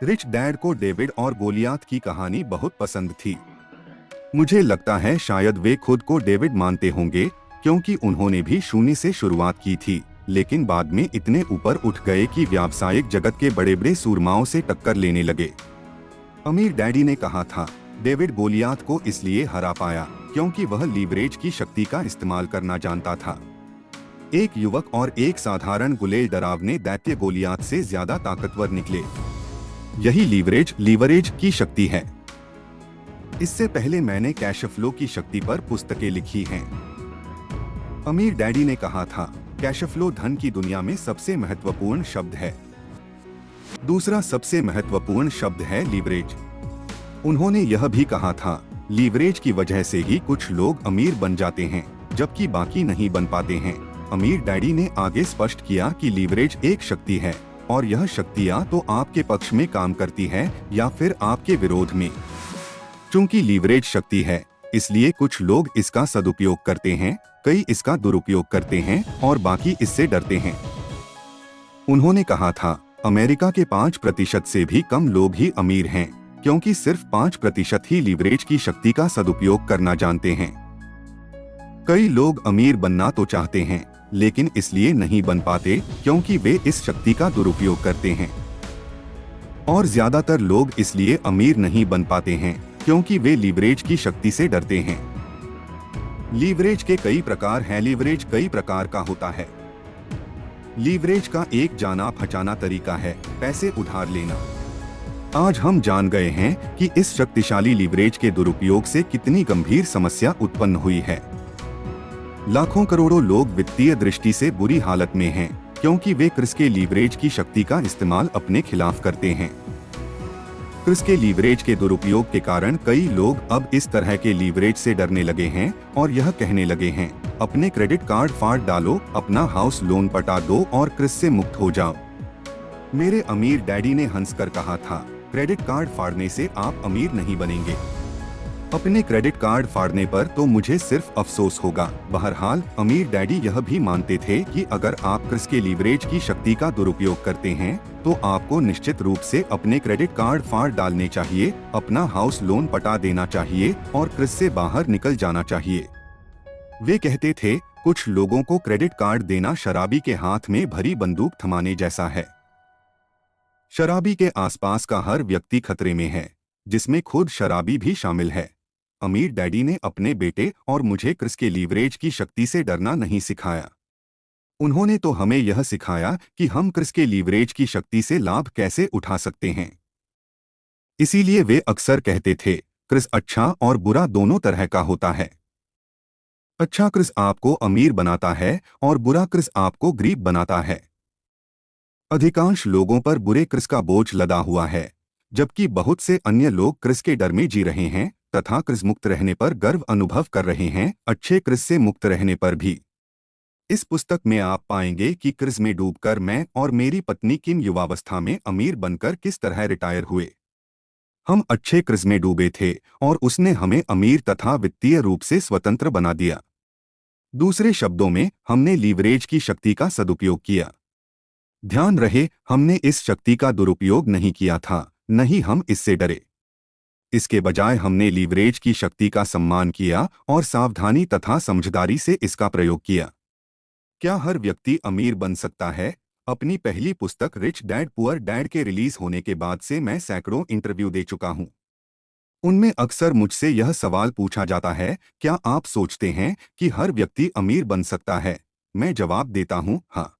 Rich dad को David और Goliath की कहानी बहुत पसंद थी। मुझे लगता है शायद वे खुद को डेविड मानते होंगे, क्योंकि उन्होंने भी शून्य से शुरुआत की थी, लेकिन बाद में इतने ऊपर उठ गए कि व्यावसायिक जगत के बड़े बड़े सूरमाओं से टक्कर लेने लगे। अमीर डैडी ने कहा था, डेविड गोलियात को इसलिए हरा पाया क्योंकि वह लीवरेज की शक्ति का इस्तेमाल करना जानता था। एक युवक और एक साधारण गुलेल डरावने दैत्य गोलियात से ज्यादा ताकतवर निकले। यही लीवरेज की शक्ति है। इससे पहले मैंने कैश फ्लो की शक्ति पर पुस्तकें लिखी हैं। अमीर डैडी ने कहा था, कैश फ्लो धन की दुनिया में सबसे महत्वपूर्ण शब्द है। दूसरा सबसे महत्वपूर्ण शब्द है लीवरेज। उन्होंने यह भी कहा था, लीवरेज की वजह से ही कुछ लोग अमीर बन जाते हैं, जबकि बाकी नहीं बन पाते हैं। अमीर डैडी ने आगे स्पष्ट किया कि लीवरेज एक शक्ति है और यह शक्ति या तो आपके पक्ष में काम करती है या फिर आपके विरोध में। चूंकि लीवरेज शक्ति है, इसलिए कुछ लोग इसका सदुपयोग करते हैं, कई इसका दुरुपयोग करते हैं और बाकी इससे डरते हैं। उन्होंने कहा था, अमेरिका के 5% से भी कम लोग ही अमीर हैं, क्योंकि सिर्फ 5% ही लीवरेज की शक्ति का सदुपयोग करना जानते हैं। कई लोग अमीर बनना तो चाहते हैं, लेकिन इसलिए नहीं बन पाते क्योंकि वे इस शक्ति का दुरुपयोग करते हैं। और ज्यादातर लोग इसलिए अमीर नहीं बन पाते हैं क्योंकि वे लीवरेज की शक्ति से डरते हैं। लीवरेज के कई प्रकार हैं। लीवरेज कई प्रकार का होता है। लीवरेज का एक जाना पहचाना तरीका है पैसे उधार लेना। आज हम जान गए हैं कि इस शक्तिशाली लीवरेज के दुरुपयोग से कितनी गंभीर समस्या उत्पन्न हुई है। लाखों करोड़ों लोग वित्तीय दृष्टि से बुरी हालत में हैं, क्योंकि वे क्रिस के लीवरेज की शक्ति का इस्तेमाल अपने खिलाफ करते हैं। क्रिस के लीवरेज के दुरुपयोग के कारण कई लोग अब इस तरह के लीवरेज से डरने लगे हैं और यह कहने लगे हैं, अपने क्रेडिट कार्ड फाड़ डालो, अपना हाउस लोन पटा दो और क्रिस से मुक्त हो जाओ। मेरे अमीर डैडी ने हंसकर कहा था, क्रेडिट कार्ड फाड़ने से आप अमीर नहीं बनेंगे। अपने क्रेडिट कार्ड फाड़ने पर तो मुझे सिर्फ अफसोस होगा। बहरहाल अमीर डैडी यह भी मानते थे कि अगर आप क्रिस के लीवरेज की शक्ति का दुरुपयोग करते हैं, तो आपको निश्चित रूप से अपने क्रेडिट कार्ड फाड़ डालने चाहिए, अपना हाउस लोन पटा देना चाहिए और क्रिस से बाहर निकल जाना चाहिए। वे कहते थे, कुछ लोगों को क्रेडिट कार्ड देना शराबी के हाथ में भरी बंदूक थमाने जैसा है। शराबी के आसपास का हर व्यक्ति खतरे में है, जिसमें खुद शराबी भी शामिल है। अमीर डैडी ने अपने बेटे और मुझे क्रिस के लीवरेज की शक्ति से डरना नहीं सिखाया। उन्होंने तो हमें यह सिखाया कि हम क्रिस के लीवरेज की शक्ति से लाभ कैसे उठा सकते हैं। इसीलिए वे अक्सर कहते थे, क्रिस अच्छा और बुरा दोनों तरह का होता है। अच्छा क्रिस आपको अमीर बनाता है और बुरा क्रिस आपको गरीब बनाता है। अधिकांश लोगों पर बुरे क्रिस का बोझ लदा हुआ है, जबकि बहुत से अन्य लोग क्रिस के डर में जी रहे हैं तथा क्रिस मुक्त रहने पर गर्व अनुभव कर रहे हैं, अच्छे क्रिस से मुक्त रहने पर भी। इस पुस्तक में आप पाएंगे कि क्रिस में डूबकर मैं और मेरी पत्नी किम युवावस्था में अमीर बनकर किस तरह रिटायर हुए। हम अच्छे क्रिस में डूबे थे और उसने हमें अमीर तथा वित्तीय रूप से स्वतंत्र बना दिया। दूसरे शब्दों में, हमने लीवरेज की शक्ति का सदुपयोग किया। ध्यान रहे, हमने इस शक्ति का दुरुपयोग नहीं किया था, न ही हम इससे डरे। इसके बजाय हमने लीवरेज की शक्ति का सम्मान किया और सावधानी तथा समझदारी से इसका प्रयोग किया। क्या हर व्यक्ति अमीर बन सकता है? अपनी पहली पुस्तक रिच डैड पुअर डैड के रिलीज होने के बाद से मैं सैकड़ों इंटरव्यू दे चुका हूं। उनमें अक्सर मुझसे यह सवाल पूछा जाता है, क्या आप सोचते हैं कि हर व्यक्ति अमीर बन सकता है? मैं जवाब देता हूं, हाँ।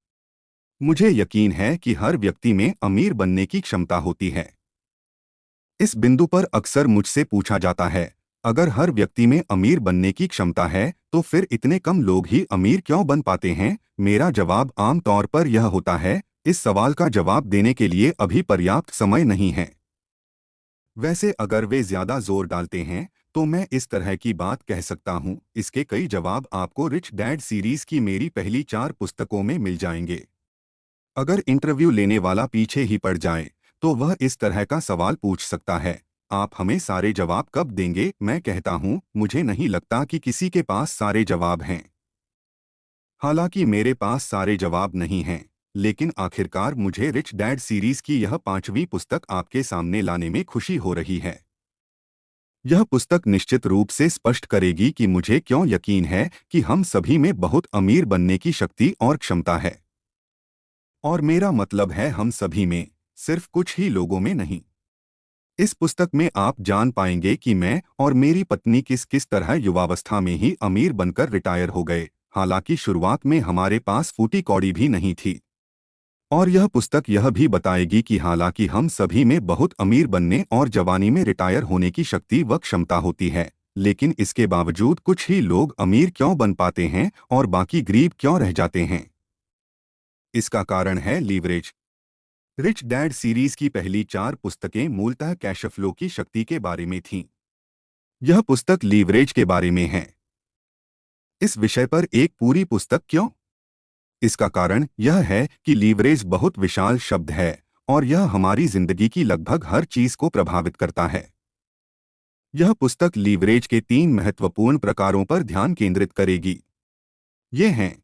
मुझे यकीन है कि हर व्यक्ति में अमीर बनने की क्षमता होती है। इस बिंदु पर अक्सर मुझसे पूछा जाता है, अगर हर व्यक्ति में अमीर बनने की क्षमता है, तो फिर इतने कम लोग ही अमीर क्यों बन पाते हैं? मेरा जवाब आम तौर पर यह होता है, इस सवाल का जवाब देने के लिए अभी पर्याप्त समय नहीं है। वैसे अगर वे ज्यादा जोर डालते हैं, तो मैं इस तरह की बात कह सकता हूँ। इसके कई जवाब आपको रिच डैड सीरीज की मेरी पहली 4 पुस्तकों में मिल जाएंगे। अगर इंटरव्यू लेने वाला पीछे ही पड़ जाए, तो वह इस तरह का सवाल पूछ सकता है, आप हमें सारे जवाब कब देंगे? मैं कहता हूं, मुझे नहीं लगता कि किसी के पास सारे जवाब हैं। हालांकि मेरे पास सारे जवाब नहीं हैं, लेकिन आखिरकार मुझे रिच डैड सीरीज की यह 5वीं पुस्तक आपके सामने लाने में खुशी हो रही है। यह पुस्तक निश्चित रूप से स्पष्ट करेगी कि मुझे क्यों यकीन है कि हम सभी में बहुत अमीर बनने की शक्ति और क्षमता है। और मेरा मतलब है हम सभी में, सिर्फ कुछ ही लोगों में नहीं। इस पुस्तक में आप जान पाएंगे कि मैं और मेरी पत्नी किस किस तरह युवावस्था में ही अमीर बनकर रिटायर हो गए, हालांकि शुरुआत में हमारे पास फूटी कौड़ी भी नहीं थी। और यह पुस्तक यह भी बताएगी कि हालांकि हम सभी में बहुत अमीर बनने और जवानी में रिटायर होने की शक्ति व क्षमता होती है, लेकिन इसके बावजूद कुछ ही लोग अमीर क्यों बन पाते हैं और बाकी गरीब क्यों रह जाते हैं। इसका कारण है लीवरेज। रिच डैड सीरीज की पहली 4 पुस्तकें मूलतः कैश फ्लो की शक्ति के बारे में थीं। यह पुस्तक लीवरेज के बारे में है। इस विषय पर एक पूरी पुस्तक क्यों? इसका कारण यह है कि लीवरेज बहुत विशाल शब्द है और यह हमारी जिंदगी की लगभग हर चीज को प्रभावित करता है। यह पुस्तक लीवरेज के 3 महत्वपूर्ण प्रकारों पर ध्यान केंद्रित करेगी। ये हैं